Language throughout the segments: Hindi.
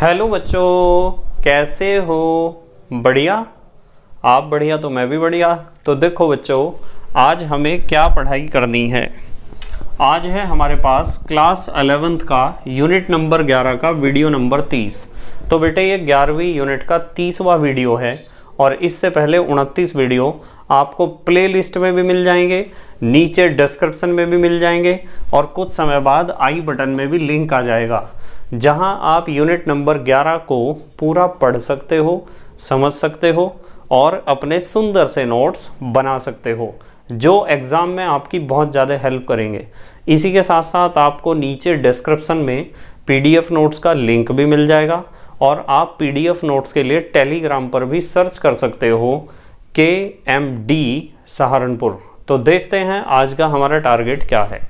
हेलो बच्चों, कैसे हो? बढ़िया। आप बढ़िया तो मैं भी बढ़िया। तो देखो बच्चों, आज हमें क्या पढ़ाई करनी है। आज है हमारे पास क्लास 11th का यूनिट नंबर 11 का वीडियो नंबर 30। तो बेटे ये 11वीं यूनिट का 30वां वीडियो है और इससे पहले 29 वीडियो आपको प्लेलिस्ट में भी मिल जाएंगे, नीचे डिस्क्रिप्शन में भी मिल जाएंगे और कुछ समय बाद आई बटन में भी लिंक आ जाएगा, जहां आप यूनिट नंबर 11 को पूरा पढ़ सकते हो, समझ सकते हो और अपने सुंदर से नोट्स बना सकते हो, जो एग्ज़ाम में आपकी बहुत ज़्यादा हेल्प करेंगे। इसी के साथ साथ आपको नीचे डिस्क्रिप्शन में PDF नोट्स का लिंक भी मिल जाएगा और आप PDF नोट्स के लिए टेलीग्राम पर भी सर्च कर सकते हो KMD सहारनपुर। तो देखते हैं आज का हमारा टारगेट क्या है।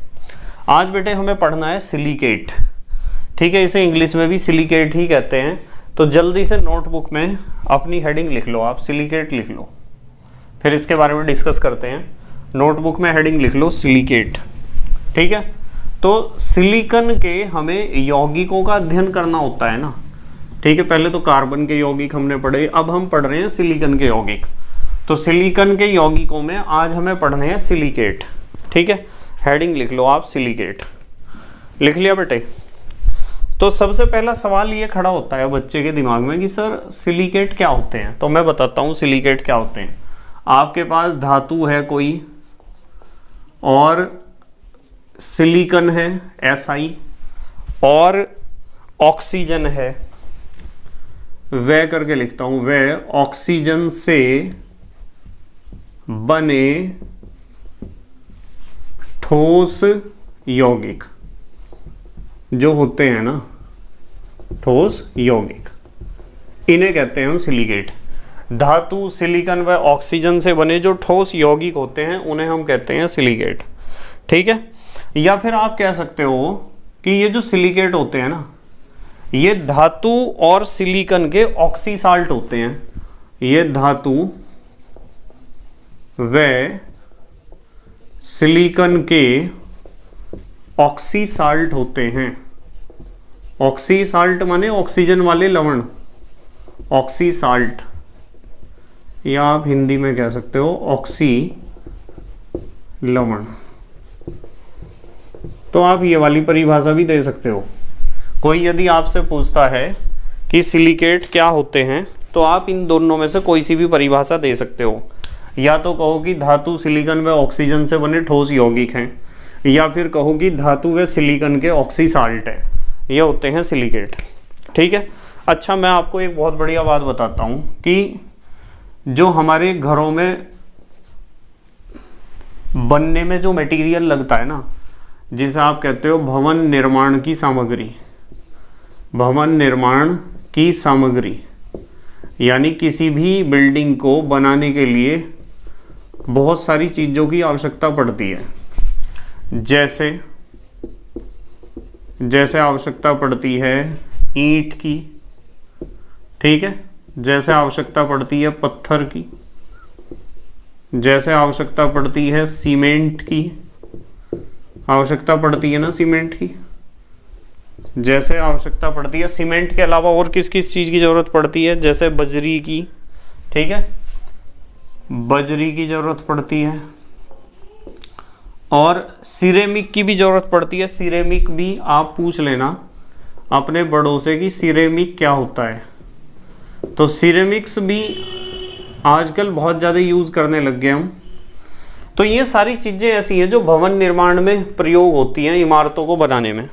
आज बेटे हमें पढ़ना है सिलिकेट, ठीक है, इसे इंग्लिश में भी सिलिकेट ही कहते हैं। तो जल्दी से नोटबुक में अपनी हेडिंग लिख लो, आप सिलिकेट लिख लो, फिर इसके बारे में डिस्कस करते हैं। नोटबुक में हेडिंग लिख लो सिलिकेट, ठीक है। तो सिलिकॉन के हमें यौगिकों का अध्ययन करना होता है ना, ठीक है। पहले तो कार्बन के यौगिक हमने पढ़े, अब हम पढ़ रहे हैं सिलिकॉन के यौगिक। तो सिलिकॉन के यौगिकों में आज हमें पढ़ने हैं सिलिकेट, ठीक है। हेडिंग लिख लो आप सिलिकेट, लिख लिया बेटे। तो सबसे पहला सवाल ये खड़ा होता है बच्चे के दिमाग में कि सर सिलिकेट क्या होते हैं। तो मैं बताता हूँ सिलिकेट क्या होते हैं। आपके पास धातु है कोई और सिलिकॉन है Si और ऑक्सीजन है, वह करके लिखता हूं, वह ऑक्सीजन से बने ठोस यौगिक जो होते हैं ना, ठोस यौगिक, इन्हें कहते हैं हम सिलिकेट। धातु, सिलिकॉन व ऑक्सीजन से बने जो ठोस यौगिक होते हैं उन्हें हम कहते हैं सिलिकेट, ठीक है। या फिर आप कह सकते हो कि ये जो सिलिकेट होते हैं ना, ये धातु और सिलिकॉन के ऑक्सी साल्ट होते हैं। ये धातु व सिलिकॉन के ऑक्सी साल्ट होते हैं। ऑक्सी साल्ट माने ऑक्सीजन वाले लवण, ऑक्सी साल्ट, या आप हिंदी में कह सकते हो ऑक्सी लवण। तो आप ये वाली परिभाषा भी दे सकते हो। कोई यदि आपसे पूछता है कि सिलिकेट क्या होते हैं, तो आप इन दोनों में से कोई सी भी परिभाषा दे सकते हो। या तो कहो कि धातु, सिलिकॉन व ऑक्सीजन से बने ठोस यौगिक हैं, या फिर कहो कि धातु व सिलिकॉन के ऑक्सी साल्ट हैं, ये होते हैं सिलिकेट, ठीक है। अच्छा, मैं आपको एक बहुत बढ़िया बात बताता हूँ कि जो हमारे घरों में बनने में जो मटेरियल लगता है ना, जिसे आप कहते हो भवन निर्माण की सामग्री, भवन निर्माण की सामग्री, यानी किसी भी बिल्डिंग को बनाने के लिए बहुत सारी चीज़ों की आवश्यकता पड़ती है। जैसे आवश्यकता पड़ती है ईंट की, ठीक है, जैसे आवश्यकता पड़ती है पत्थर की, जैसे आवश्यकता पड़ती है सीमेंट की, आवश्यकता पड़ती है ना सीमेंट की, जैसे आवश्यकता पड़ती है सीमेंट के अलावा और किस किस चीज़ की ज़रूरत पड़ती है, जैसे बजरी की, ठीक है, बजरी की ज़रूरत पड़ती है और सिरेमिक की भी ज़रूरत पड़ती है। सिरेमिक भी आप पूछ लेना अपने बड़ों से कि सिरेमिक क्या होता है। तो सिरेमिक्स भी आजकल बहुत ज़्यादा यूज़ करने लग गए हम। तो ये सारी चीज़ें ऐसी हैं जो भवन निर्माण में प्रयोग होती हैं, इमारतों को बनाने में।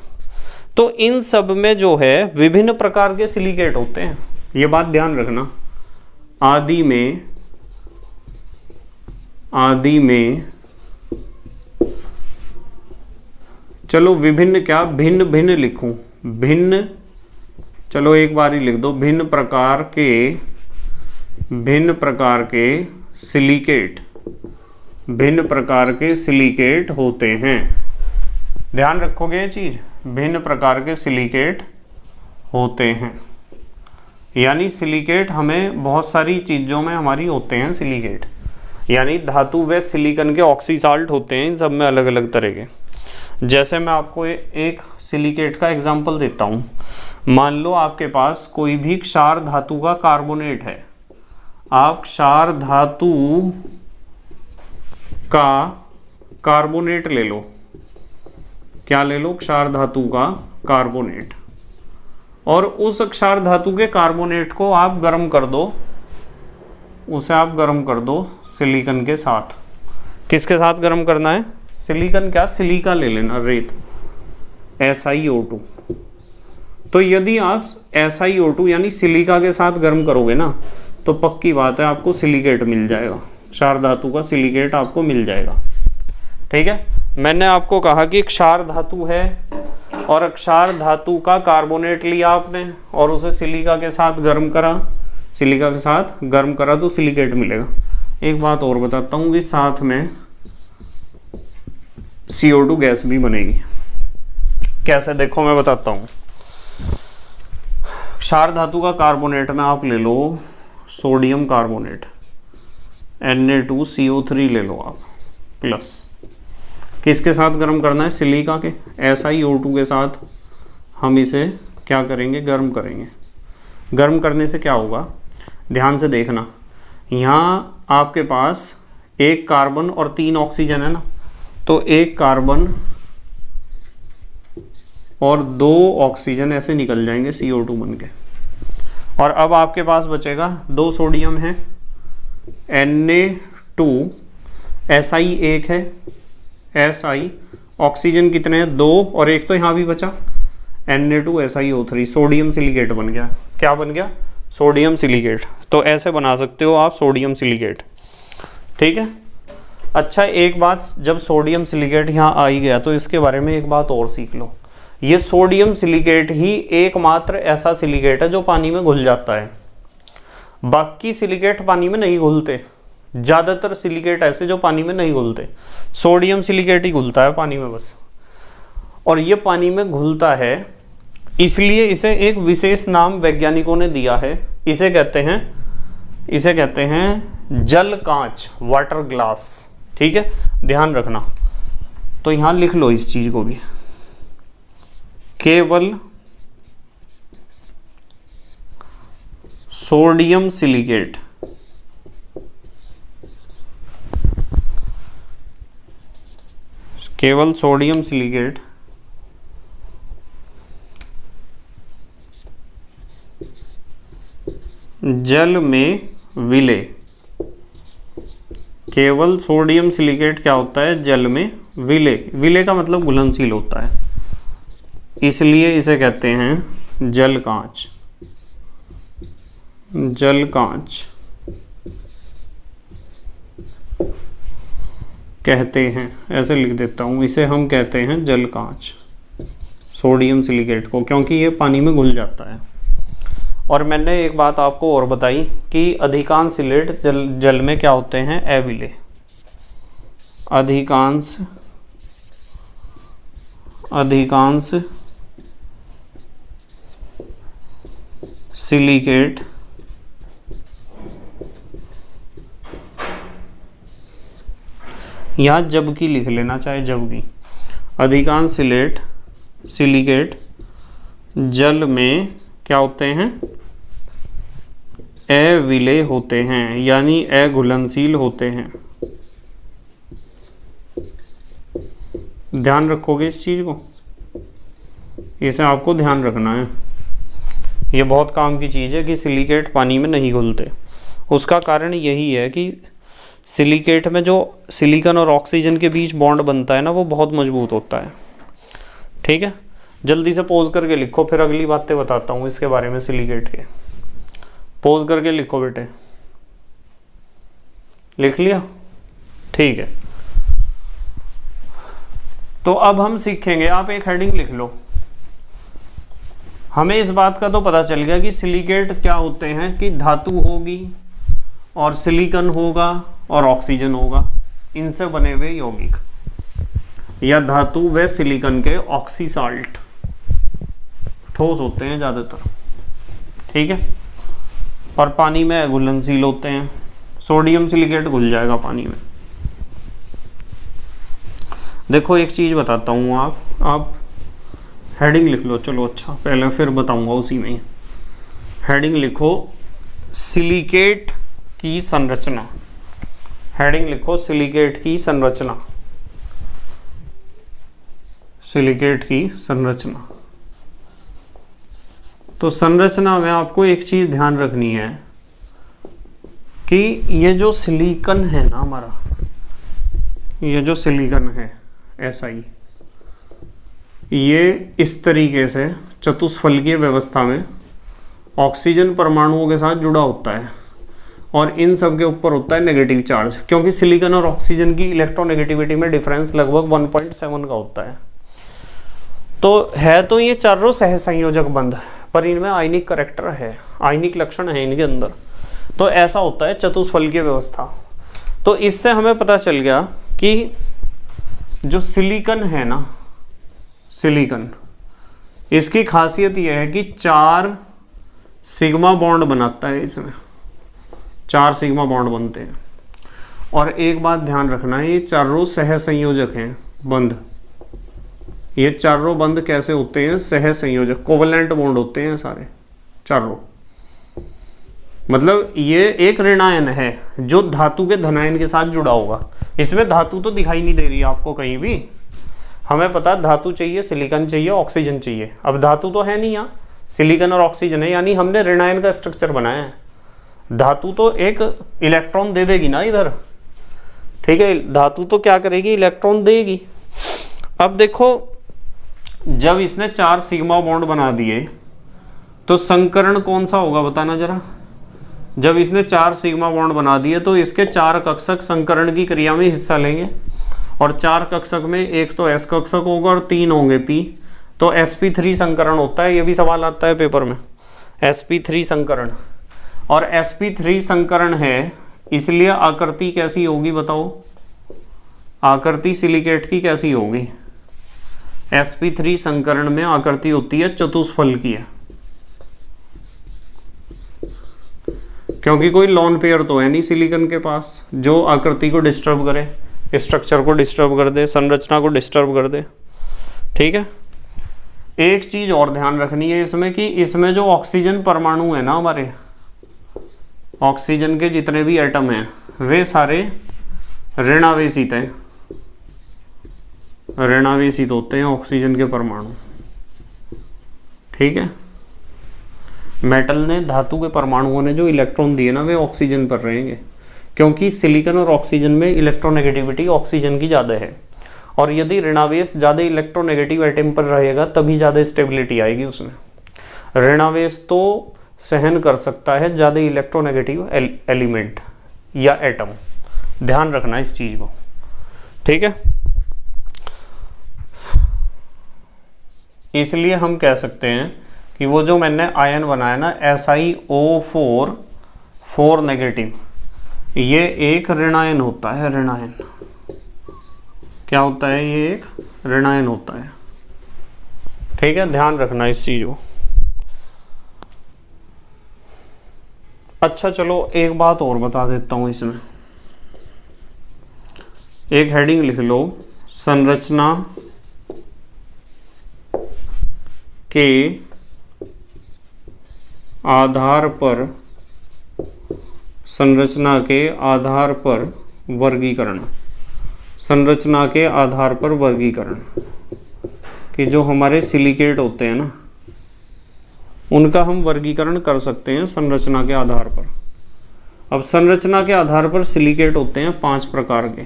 तो इन सब में जो है विभिन्न प्रकार के सिलिकेट होते हैं, ये बात ध्यान रखना। आदि में चलो विभिन्न क्या, भिन्न भिन्न लिखूं, भिन्न, चलो एक बार ही लिख दो, भिन्न प्रकार के सिलिकेट, भिन्न प्रकार के सिलिकेट होते हैं। ध्यान रखोगे ये चीज़, भिन्न प्रकार के सिलिकेट होते हैं, यानी सिलिकेट हमें बहुत सारी चीज़ों में हमारी होते हैं सिलिकेट, यानी धातु व सिलिकॉन के ऑक्सी साल्ट होते हैं, इन सब में अलग अलग तरह के। जैसे मैं आपको एक सिलिकेट का एग्जांपल देता हूँ। मान लो आपके पास कोई भी क्षार धातु का कार्बोनेट है। आप क्षार धातु का कार्बोनेट ले लो। क्या ले लो? क्षार धातु का कार्बोनेट। और उस क्षार धातु के कार्बोनेट को आप गर्म कर दो, उसे आप गर्म कर दो सिलिकॉन के साथ। किसके साथ गर्म करना है? सिलिकॉन। क्या? सिलिका ले लेना, रेत, SiO2। तो यदि आप SiO2 यानी सिलिका के साथ गर्म करोगे ना, तो पक्की बात है आपको सिलिकेट मिल जाएगा, क्षार धातु का सिलिकेट आपको मिल जाएगा। ठीक है, मैंने आपको कहा कि क्षार धातु है और क्षार धातु का कार्बोनेट लिया आपने और उसे सिलिका के साथ गर्म करा, सिलिका के साथ गर्म करा तो सिलिकेट मिलेगा। एक बात और बताता हूँ कि साथ में CO2 गैस भी बनेगी। कैसे? देखो मैं बताता हूँ। क्षार धातु का कार्बोनेट में आप ले लो सोडियम कार्बोनेट, Na2CO3 ले लो आप प्लस। किसके साथ गर्म करना है? सिलिका के SiO2 के साथ हम इसे क्या करेंगे? गर्म करेंगे। गर्म करने से क्या होगा? ध्यान से देखना, यहाँ आपके पास एक कार्बन और 3 ऑक्सीजन है ना, तो एक कार्बन और 2 ऑक्सीजन ऐसे निकल जाएंगे CO2 बन के। और अब आपके पास बचेगा 2 सोडियम है, Na2, Si 1 है, Si, ऑक्सीजन कितने हैं? 2, और एक तो यहाँ भी बचा Na2SiO3, सोडियम सिलिकेट बन गया। क्या बन गया? Sodium silicate. तो ऐसे बना सकते हो आप सोडियम सिलिकेट। ठीक है। अच्छा, एक बात, जब सोडियम सिलिकेट यहाँ आ ही गया तो इसके बारे में एक बात और सीख लो। ये सोडियम सिलिकेट ही एकमात्र ऐसा सिलिकेट है जो पानी में घुल जाता है। बाकी सिलिकेट पानी में नहीं घुलते। ज़्यादातर सिलिकेट ऐसे जो पानी में नहीं घुलते, सोडियम सिलिकेट ही घुलता है पानी में बस। और ये पानी में घुलता है, इसलिए इसे एक विशेष नाम वैज्ञानिकों ने दिया है। इसे कहते हैं जल कांच, वाटर ग्लास। ठीक है, ध्यान रखना। तो यहां लिख लो इस चीज को भी, केवल सोडियम सिलिकेट जल में विलय। केवल सोडियम सिलिकेट क्या होता है? जल में विलय। विलय का मतलब घुलनशील होता है, इसलिए इसे कहते हैं जल कांच। जल कांच कहते हैं, ऐसे लिख देता हूँ, इसे हम कहते हैं जल कांच, सोडियम सिलिकेट को, क्योंकि ये पानी में घुल जाता है। और मैंने एक बात आपको और बताई कि अधिकांश सिलेट जल में क्या होते हैं? अविलय। अधिकांश सिलिकेट यहाँ जबकि लिख लेना, चाहे जबकि। अधिकांश सिलिकेट जल में क्या होते हैं? अविलय होते हैं, यानी अघुलनशील होते हैं। ध्यान रखोगे इस चीज को, इसे आपको ध्यान रखना है। ये बहुत काम की चीज़ है कि सिलिकेट पानी में नहीं घुलते। उसका कारण यही है कि सिलिकेट में जो सिलिकॉन और ऑक्सीजन के बीच बॉन्ड बनता है ना, वो बहुत मजबूत होता है। ठीक है, जल्दी से पोज करके लिखो, फिर अगली बातें बताता हूँ इसके बारे में सिलिकेट के। पोज करके लिखो बेटे, लिख लिया? ठीक है, तो अब हम सीखेंगे, आप एक हेडिंग लिख लो। हमें इस बात का तो पता चल गया कि सिलिकेट क्या होते हैं, कि धातु होगी और सिलिकॉन होगा और ऑक्सीजन होगा, इनसे बने हुए यौगिक, या धातु व सिलिकॉन के ऑक्सीसाल्ट ठोस होते हैं ज़्यादातर। ठीक है, और पानी में घुलनशील होते हैं। सोडियम सिलिकेट घुल जाएगा पानी में। देखो एक चीज़ बताता हूँ, आप हेडिंग लिख लो। चलो अच्छा, पहले फिर बताऊँगा उसी में ही। हेडिंग लिखो सिलिकेट की संरचना। हेडिंग लिखो सिलिकेट की संरचना। सिलिकेट की संरचना। तो संरचना में आपको एक चीज ध्यान रखनी है कि ये जो सिलिकॉन है ना हमारा, ये जो सिलिकॉन है SI, ये इस तरीके से चतुष्फलकीय व्यवस्था में ऑक्सीजन परमाणुओं के साथ जुड़ा होता है और इन सब के ऊपर होता है नेगेटिव चार्ज, क्योंकि सिलिकॉन और ऑक्सीजन की इलेक्ट्रोनेगेटिविटी में डिफरेंस लगभग 1.7 का होता है। तो है तो ये चारों सहसंयोजक बंध, पर इनमें आयनिक करैक्टर है, आयनिक लक्षण है इनके अंदर। तो ऐसा होता है चतुष्फलकीय व्यवस्था। तो इससे हमें पता चल गया कि जो सिलिकॉन है ना, सिलिकॉन, इसकी खासियत यह है कि 4 सिग्मा बॉन्ड बनाता है। इसमें 4 सिग्मा बॉन्ड बनते हैं। और एक बात ध्यान रखना है, ये चारों सहसंयोजक हैं बंध। ये चारों बंध कैसे होते हैं? सहसंयोजक, कोवलेंट बॉन्ड होते हैं सारे चारों। मतलब ये एक ऋणायन है जो धातु के धनायन के साथ जुड़ा होगा। इसमें धातु तो दिखाई नहीं दे रही आपको कहीं भी। हमें पता धातु चाहिए, सिलिकॉन चाहिए, ऑक्सीजन चाहिए। अब धातु तो है नहीं यहाँ, सिलिकॉन और ऑक्सीजन है, यानी हमने ऋणायन का स्ट्रक्चर बनाया है। धातु तो एक इलेक्ट्रॉन दे देगी ना इधर, ठीक है। धातु तो क्या करेगी? इलेक्ट्रॉन देगी। अब देखो, जब इसने 4 सिग्मा बॉन्ड बना दिए तो संकरण कौन सा होगा बताना जरा। जब इसने 4 सिग्मा बॉन्ड बना दिए तो इसके 4 कक्षक संकरण की क्रिया में हिस्सा लेंगे। और 4 कक्षक में एक तो S कक्षक होगा और 3 होंगे P। तो sp3 संकरण होता है। ये भी सवाल आता है पेपर में, sp3 संकरण। और sp3 संकरण है, इसलिए आकृति कैसी होगी बताओ? आकृति सिलिकेट की कैसी होगी? sp3 संकरण में आकृति होती है चतुष्फलकीय, क्योंकि कोई लॉन पेयर तो है नहीं सिलिकॉन के पास जो आकृति को डिस्टर्ब करे, स्ट्रक्चर को डिस्टर्ब कर दे, संरचना को डिस्टर्ब कर दे। ठीक है। एक चीज और ध्यान रखनी है इसमें कि इसमें जो ऑक्सीजन परमाणु है ना हमारे, ऑक्सीजन के जितने भी एटम हैं वे सारे ऋणावेशित हैं। ऋणावेशित होते हैं ऑक्सीजन के परमाणु। ठीक है। मेटल ने, धातु के परमाणुओं ने जो इलेक्ट्रॉन दिए ना वे ऑक्सीजन पर रहेंगे, क्योंकि सिलिकॉन और ऑक्सीजन में इलेक्ट्रोनेगेटिविटी ऑक्सीजन की ज़्यादा है। और यदि ऋणावेश ज़्यादा इलेक्ट्रोनेगेटिव एटम पर रहेगा तभी ज़्यादा स्टेबिलिटी आएगी उसमें। ऋणावेश तो सहन कर सकता है ज़्यादा इलेक्ट्रोनेगेटिव एलिमेंट या एटम। ध्यान रखना इस चीज़ को। ठीक है। इसलिए हम कह सकते हैं कि वो जो मैंने आयन बनाया ना SiO4 4 नेगेटिव, ये एक ऋणायन होता है। ऋणायन क्या होता है? ये एक ऋणायन होता है। ठीक है, ध्यान रखना इस चीज को। अच्छा चलो एक बात और बता देता हूं इसमें। एक हेडिंग लिख लो, संरचना के आधार पर, संरचना के आधार पर वर्गीकरण। संरचना के आधार पर वर्गीकरण कि जो हमारे सिलिकेट होते हैं ना उनका हम वर्गीकरण कर सकते हैं संरचना के आधार पर। अब संरचना के आधार पर सिलिकेट होते हैं 5 प्रकार के।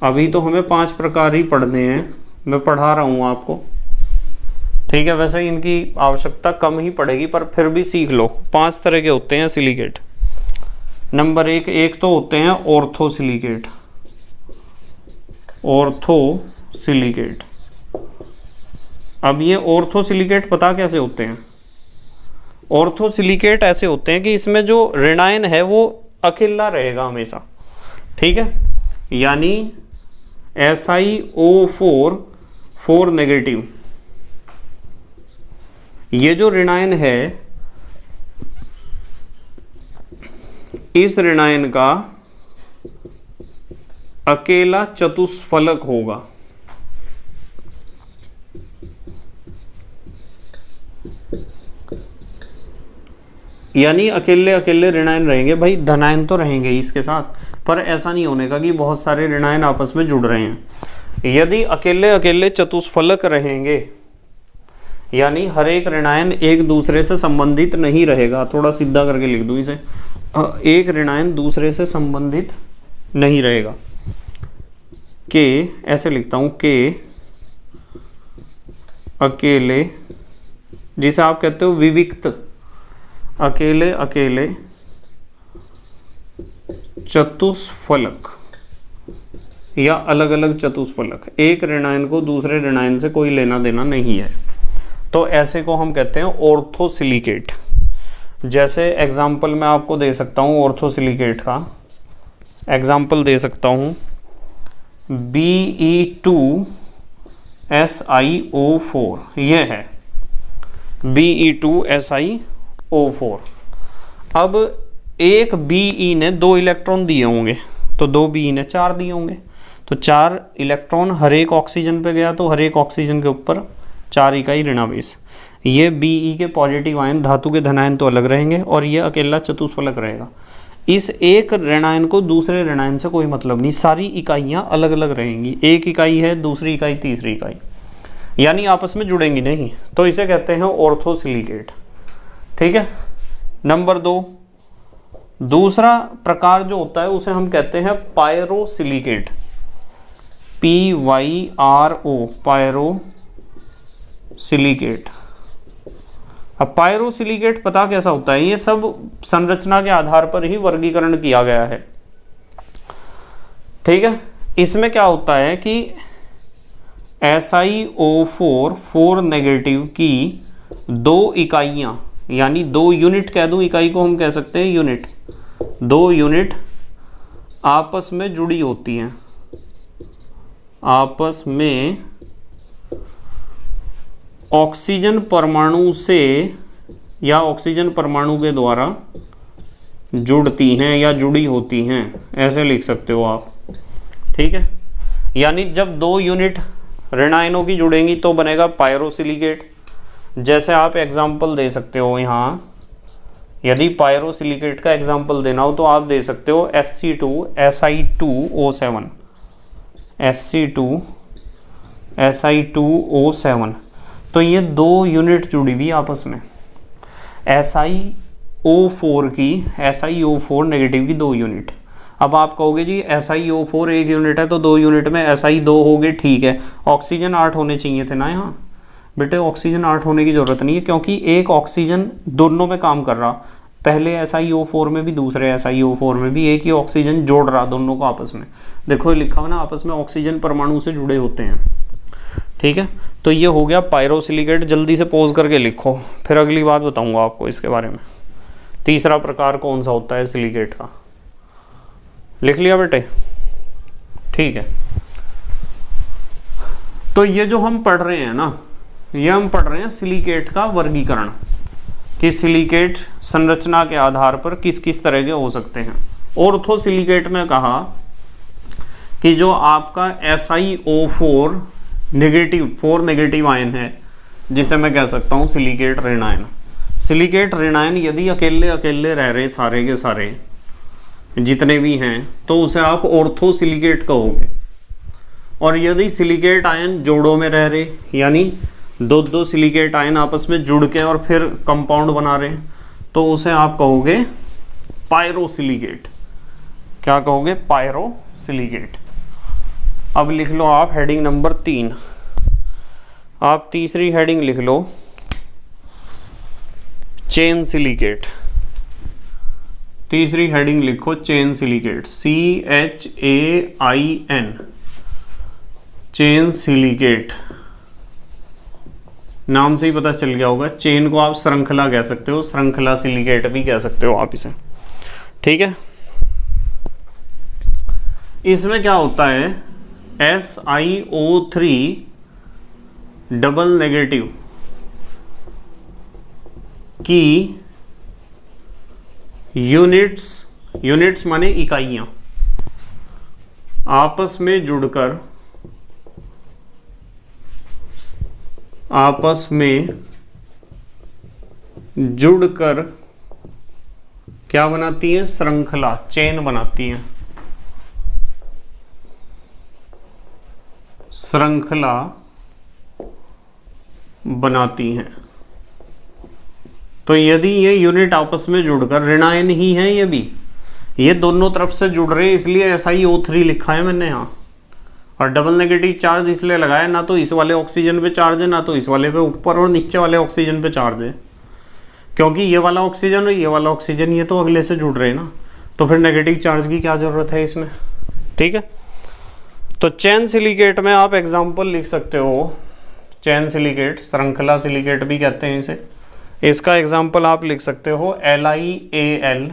अभी तो हमें 5 प्रकार ही पढ़ने हैं, मैं पढ़ा रहा हूँ आपको। ठीक है, वैसे इनकी आवश्यकता कम ही पड़ेगी पर फिर भी सीख लो। 5 तरह के होते हैं सिलिकेट। नंबर 1, एक तो होते हैं ऑर्थोसिलिकेट। ऑर्थोसिलिकेट। अब ये ऑर्थोसिलिकेट पता कैसे होते हैं? ऑर्थोसिलिकेट ऐसे होते हैं कि इसमें जो ऋणायन है वो अकेला रहेगा हमेशा। ठीक है, यानी SiO4 4 नेगेटिव, ये जो ऋणायन है इस ऋणायन का अकेला चतुष्फलक होगा। यानी अकेले अकेले ऋणायन रहेंगे, भाई धनायन तो रहेंगे इसके साथ, पर ऐसा नहीं होने का कि बहुत सारे ऋणायन आपस में जुड़ रहे हैं। यदि अकेले अकेले चतुष्फलक रहेंगे, यानी हर एक ऋणायन एक दूसरे से संबंधित नहीं रहेगा, थोड़ा सीधा करके लिख दूं इसे, एक ऋणायन दूसरे से संबंधित नहीं रहेगा, के ऐसे लिखता हूं, के अकेले, जिसे आप कहते हो विविक्त, अकेले अकेले चतुष्फलक या अलग अलग चतुष्फलक, एक ऋणायन को दूसरे ऋणायन से कोई लेना देना नहीं है, तो ऐसे को हम कहते हैं ऑर्थोसिलिकेट। जैसे एग्जाम्पल मैं आपको दे सकता हूँ ऑर्थोसिलिकेट का एग्जाम्पल दे सकता हूँ, Be2SiO4, ये है Be2SiO4। अब एक Be ने 2 इलेक्ट्रॉन दिए होंगे, तो 2 Be ने 4 दिए होंगे, तो 4 इलेक्ट्रॉन हर एक ऑक्सीजन पे गया, तो हर एक ऑक्सीजन के ऊपर 4 इकाई ऋणावेश। ये Be के पॉजिटिव आयन, धातु के धनायन तो अलग रहेंगे, और ये अकेला चतुष्फलक रहेगा। इस एक ऋणायन को दूसरे ऋणायन से कोई मतलब नहीं, सारी इकाइयाँ अलग अलग रहेंगी, एक इकाई है, दूसरी इकाई, तीसरी इकाई, यानी आपस में जुड़ेंगी नहीं, तो इसे कहते हैं ऑर्थोसिलिकेट। ठीक है। नंबर 2, दूसरा प्रकार जो होता है उसे हम कहते हैं पायरोसिलिकेट, PYRO, पायरोसिलिकेट। अब पायरोसिलिकेट पता कैसा होता है, ये सब संरचना के आधार पर ही वर्गीकरण किया गया है। ठीक है। इसमें क्या होता है कि SiO4 4 नेगेटिव की 2 इकाइयां, यानी 2 यूनिट कह दूं, इकाई को हम कह सकते हैं यूनिट, 2 यूनिट आपस में जुड़ी होती हैं, आपस में ऑक्सीजन परमाणु से या ऑक्सीजन परमाणु के द्वारा जुड़ती हैं या जुड़ी होती हैं, ऐसे लिख सकते हो आप। ठीक है। यानी जब 2 यूनिट ऋणायनों की जुड़ेंगी तो बनेगा पायरोसिलिकेट। जैसे आप एग्जाम्पल दे सकते हो यहाँ, यदि पायरोसिलिकेट का एग्जाम्पल देना हो तो आप दे सकते हो Si2 Si2O7। तो ये 2 यूनिट जुड़ी हुई आपस में, SiO4 नेगेटिव की 2 यूनिट। अब आप कहोगे जी SiO4 1 यूनिट है तो 2 यूनिट में Si 2 हो गए, ठीक है, ऑक्सीजन 8 होने चाहिए थे ना यहाँ। बेटे ऑक्सीजन 8 होने की ज़रूरत नहीं है, क्योंकि एक ऑक्सीजन दोनों में काम कर रहा, पहले SiO4 में भी दूसरे SiO4 में भी एक ही ऑक्सीजन जोड़ रहा दोनों को आपस में। देखो लिखा हुआ ना, आपस में ऑक्सीजन परमाणु से जुड़े होते हैं। ठीक है। तो ये हो गया पायरोसिलिकेट। जल्दी से पोज करके लिखो, फिर अगली बात बताऊंगा आपको इसके बारे में। तीसरा प्रकार कौन सा होता है सिलिकेट का, लिख लिया बेटे? ठीक है। तो ये जो हम पढ़ रहे हैं ना, ये हम पढ़ रहे हैं सिलिकेट का वर्गीकरण, कि सिलिकेट संरचना के आधार पर किस किस तरह के हो सकते हैं। ऑर्थोसिलिकेट में कहा कि जो आपका SiO4 नेगेटिव 4 नेगेटिव आयन है, जिसे मैं कह सकता हूं सिलिकेट ऋणायन। सिलिकेट ऋणायन यदि अकेले अकेले रह रहे सारे के सारे जितने भी हैं, तो उसे आप ऑर्थोसिलिकेट कहोगे। और यदि सिलिकेट आयन जोड़ों में रह रहे, यानी 2 सिलिकेट आयन आपस में जुड़ के और फिर कंपाउंड बना रहे, तो उसे आप कहोगे पायरोसिलिकेट। क्या कहोगे? पायरोसिलिकेट। अब लिख लो आप हेडिंग नंबर 3। आप तीसरी हेडिंग लिख लो चेन सिलिकेट। तीसरी हेडिंग लिखो chain silicate, CHAIN, chain silicate. नाम से ही पता चल गया होगा, चेन को आप श्रृंखला कह सकते हो, श्रृंखला सिलिकेट भी कह सकते हो आप इसे। ठीक है। इसमें क्या होता है, SiO3 डबल नेगेटिव की यूनिट्स माने इकाइयां आपस में जुड़कर क्या बनाती हैं? श्रृंखला, चेन बनाती हैं, श्रृंखला बनाती हैं। तो यदि ये यूनिट आपस में जुड़कर ऋणायन ही है, ये भी, ये दोनों तरफ से जुड़ रहे हैं, इसलिए SiO3 लिखा है मैंने यहाँ। और डबल नेगेटिव चार्ज इसलिए लगाया, ना तो इस वाले ऑक्सीजन पे चार्ज है, ना तो इस वाले पे, ऊपर और नीचे वाले ऑक्सीजन पे चार्ज है, क्योंकि ये वाला ऑक्सीजन और ये वाला ऑक्सीजन ये तो अगले से जुड़ रहे हैं ना, तो फिर नेगेटिव चार्ज की क्या जरूरत है इसमें। ठीक है, तो चैन सिलिकेट में आप एग्जाम्पल लिख सकते हो, चैन सिलिकेट, श्रृंखला सिलिकेट भी कहते हैं इसे। इसका एग्जाम्पल आप लिख सकते हो LiAl,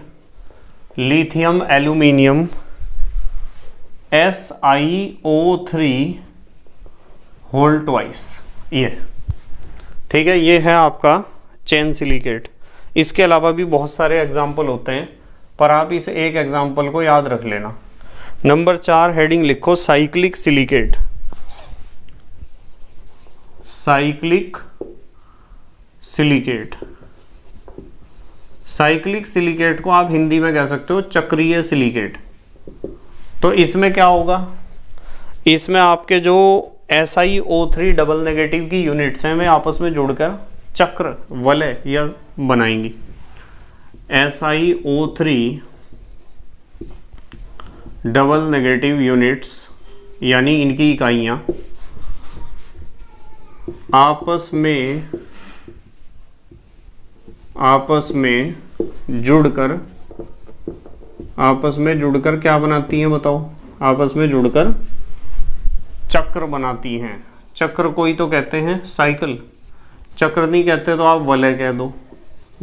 lithium aluminium, SiO3 whole twice, ये। ठीक है, ये है आपका चैन सिलिकेट। इसके अलावा भी बहुत सारे एग्जाम्पल होते हैं, पर आप इस एक एग्जाम्पल को याद रख लेना। नंबर 4 हेडिंग लिखो cyclic silicate. Cyclic silicate, cyclic silicate को आप हिंदी में कह सकते हो चक्रीय सिलिकेट। तो इसमें क्या होगा, इसमें आपके जो SiO3 डबल नेगेटिव की यूनिट्स हैं वे आपस में जुड़कर चक्र, वलय या बनाएंगी। SiO3 डबल नेगेटिव यूनिट्स यानी इनकी इकाइयां आपस जुड़कर क्या बनाती हैं बताओ? आपस में जुड़कर चक्र बनाती हैं। चक्र को ही तो कहते हैं साइकिल, चक्र नहीं कहते तो आप वलय कह दो,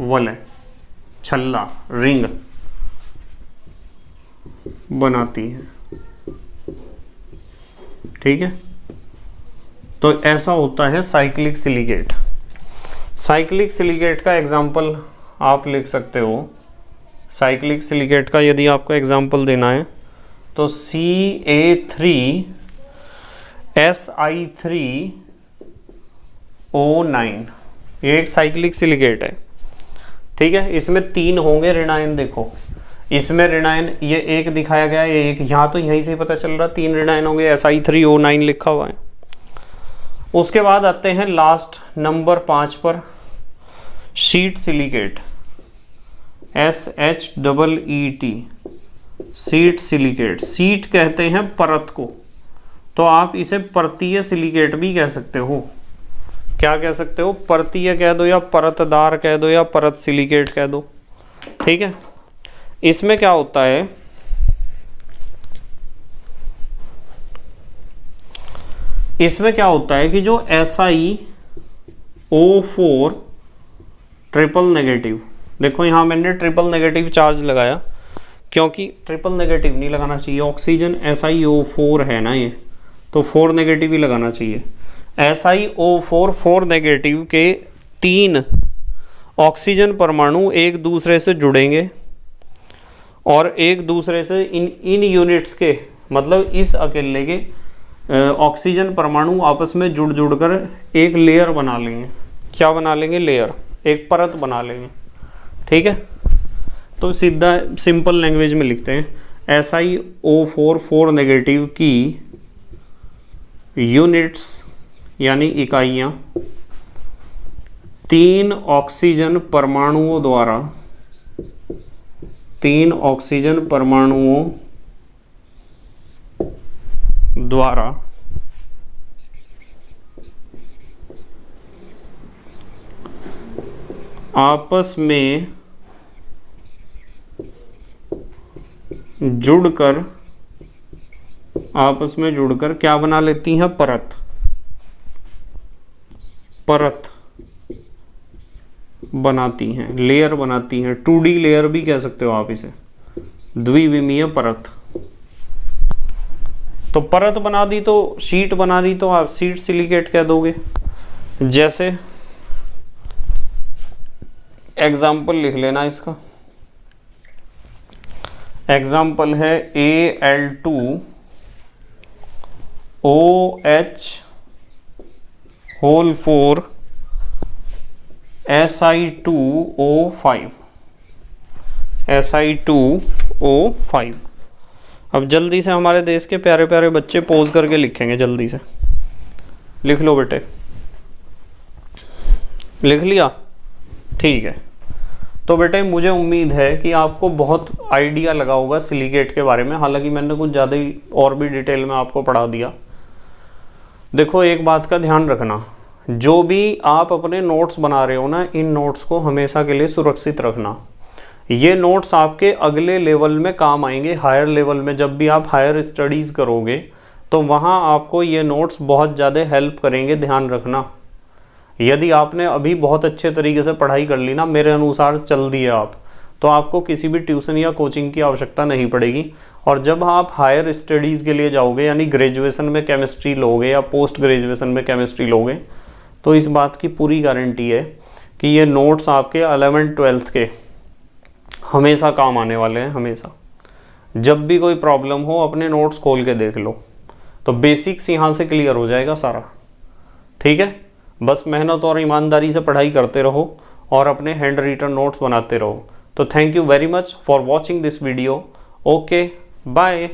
वलय, छल्ला, रिंग बनाती हैं। ठीक है, तो ऐसा होता है साइक्लिक सिलिकेट। साइक्लिक सिलिकेट का एग्जाम्पल आप लिख सकते हो, साइक्लिक सिलिकेट का यदि आपको एग्जाम्पल देना है तो CA3SI3O9, ये एक साइक्लिक सिलिकेट है। ठीक है, इसमें 3 होंगे ऋणायन। देखो इसमें ऋणायन ये एक दिखाया गया है, ये एक, यहाँ तो यहीं से पता चल रहा 3 ऋणायन होंगे, Si3O9 लिखा हुआ है। उसके बाद आते हैं लास्ट नंबर 5 पर, sheet silicate, SHEET, sheet silicate. Sheet कहते हैं परत को, तो आप इसे परतीय सिलिकेट भी कह सकते हो। क्या कह सकते हो? परतीय कह दो, या परतदार कह दो, या परत सिलिकेट कह दो। ठीक है, इसमें क्या होता है, इसमें क्या होता है कि जो SiO4 ट्रिपल नेगेटिव, देखो यहां मैंने ट्रिपल नेगेटिव चार्ज लगाया, क्योंकि ट्रिपल नेगेटिव नहीं लगाना चाहिए, ऑक्सीजन SiO4 है ना ये, तो 4 नेगेटिव ही लगाना चाहिए। SiO4 4 नेगेटिव के 3 ऑक्सीजन परमाणु एक दूसरे से जुड़ेंगे और एक दूसरे से इन यूनिट्स के, मतलब इस अकेले के ऑक्सीजन परमाणु आपस में जुड़ कर एक लेयर बना लेंगे। क्या बना लेंगे? लेयर, एक परत बना लेंगे। ठीक है, तो सीधा सिंपल लैंग्वेज में लिखते हैं, SiO4 4 नेगेटिव की यूनिट्स यानी इकाइयां 3 ऑक्सीजन परमाणुओं द्वारा, 3 ऑक्सीजन परमाणुओं द्वारा आपस में जुड़कर क्या बना लेती हैं? परत, परत बनाती हैं, लेयर बनाती हैं। 2D लेयर भी कह सकते हो आप इसे, द्विविमीय परत। तो परत बना दी तो शीट बना दी, तो आप शीट सिलिकेट कह दोगे। जैसे एग्जाम्पल लिख लेना इसका, एग्जाम्पल है Al2OH होल 4 Si2O5, Si2O5। अब जल्दी से हमारे देश के प्यारे प्यारे बच्चे पोज करके लिखेंगे, जल्दी से लिख लो बेटे। लिख लिया? ठीक है। तो बेटे मुझे उम्मीद है कि आपको बहुत आइडिया लगा होगा सिलिकेट के बारे में, हालांकि मैंने कुछ ज़्यादा ही और भी डिटेल में आपको पढ़ा दिया। देखो एक बात का ध्यान रखना, जो भी आप अपने नोट्स बना रहे हो ना, इन नोट्स को हमेशा के लिए सुरक्षित रखना। ये नोट्स आपके अगले लेवल में काम आएंगे, हायर लेवल में। जब भी आप हायर स्टडीज़ करोगे तो वहाँ आपको ये नोट्स बहुत ज़्यादा हेल्प करेंगे, ध्यान रखना। यदि आपने अभी बहुत अच्छे तरीके से पढ़ाई कर ली ना, मेरे अनुसार चल दिए आप, तो आपको किसी भी ट्यूशन या कोचिंग की आवश्यकता नहीं पड़ेगी। और जब आप हायर स्टडीज़ के लिए जाओगे, यानी ग्रेजुएशन में केमिस्ट्री लोगे या पोस्ट ग्रेजुएशन में केमिस्ट्री लोगे, तो इस बात की पूरी गारंटी है कि ये नोट्स आपके 11th-12th के हमेशा काम आने वाले हैं, हमेशा। जब भी कोई प्रॉब्लम हो अपने नोट्स खोल के देख लो, तो बेसिक्स यहाँ से क्लियर हो जाएगा सारा। ठीक है, बस मेहनत और ईमानदारी से पढ़ाई करते रहो और अपने हैंड रिटन नोट्स बनाते रहो। तो thank you very much for watching this video. Okay, bye.